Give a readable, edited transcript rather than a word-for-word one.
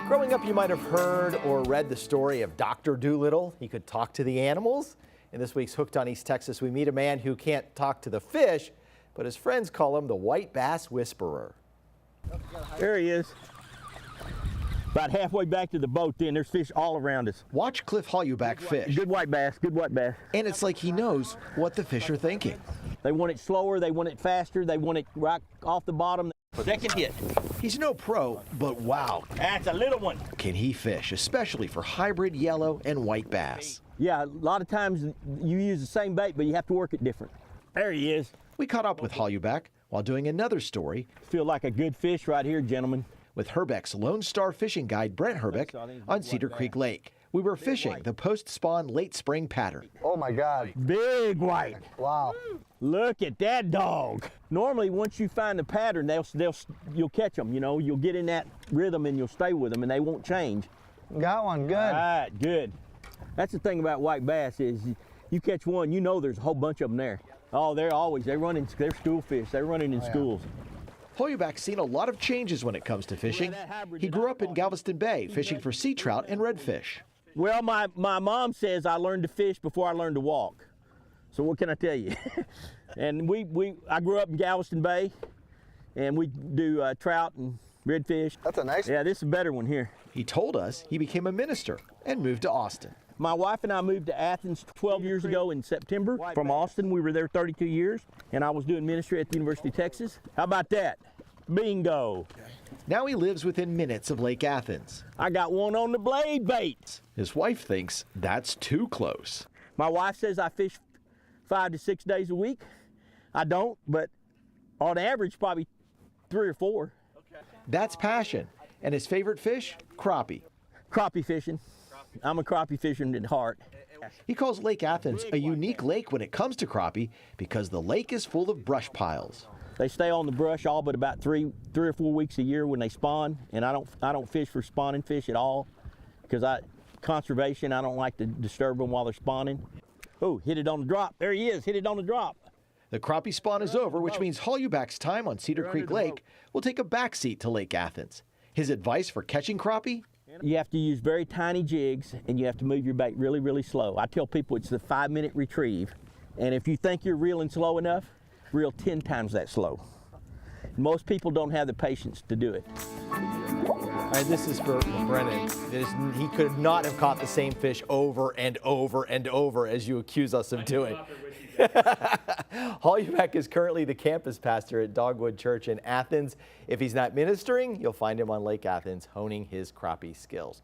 Growing up, you might have heard or read the story of Dr. Dolittle. He could talk to the animals. In this week's Hooked on East Texas, we meet a man who can't talk to the fish, but his friends call him the white bass whisperer. There he is. About halfway back to the boat then, there's fish all around us. Watch Cliff Hollowback fish. Good white bass, good white bass. And it's like he knows what the fish are thinking. They want it slower, they want it faster, they want it right off the bottom. Second hit. He's no pro, but wow. That's a little one. Can he fish, especially for hybrid yellow and white bass? Yeah, a lot of times you use the same bait, but you have to work it different. There he is. We caught up with Hollowback while doing another story. Feel like a good fish right here, gentlemen. With Herbeck's Lone Star fishing guide, Brent Herbeck, on Cedar Creek Lake. We were fishing the post-spawn late spring pattern. Oh my God. Big white. Wow. Look at that dog. Normally, once you find the pattern, you'll catch them, you know. You'll get in that rhythm and you'll stay with them and they won't change. Got one, good. All right, good. That's the thing about white bass is you catch one, you know there's a whole bunch of them there. Oh, they're running, they're school fish. They're running in schools. Hollowback's seen a lot of changes when it comes to fishing. He grew up in Galveston Bay, fishing for sea trout and redfish. Well, my mom says I learned to fish before I learned to walk. So what can I tell you? And I grew up in Galveston Bay, and we do trout and redfish. That's a nice one. Yeah, this is a better one here. He told us he became a minister and moved to Austin. My wife and I moved to Athens 12 years ago in September. From Austin, we were there 32 years, and I was doing ministry at the University of Texas. How about that? Bingo. Now he lives within minutes of Lake Athens. I got one on the blade bait. His wife thinks that's too close. My wife says I fish 5 to 6 days a week. I don't, but on average, probably 3 or 4. That's passion. And his favorite fish? Crappie. Crappie fishing. I'm a crappie fisherman at heart. He calls Lake Athens a unique lake when it comes to crappie because the lake is full of brush piles. They stay on the brush all but about three or 4 weeks a year when they spawn, and I don't fish for spawning fish at all because conservation, I don't like to disturb them while they're spawning. Oh, hit it on the drop. There he is, hit it on the drop. The crappie spawn is over, which means Hollowback's time on Cedar Creek Lake will take a backseat to Lake Athens. His advice for catching crappie? You have to use very tiny jigs, and you have to move your bait really, really slow. I tell people it's the 5-minute retrieve, and if you think you're reeling slow enough, reel 10 times that slow. Most people don't have the patience to do it. All right, this is for Brennan. He could not have caught the same fish over and over and over as you accuse us of doing. Hollowback is currently the campus pastor at Dogwood Church in Athens. If he's not ministering, you'll find him on Lake Athens honing his crappie skills.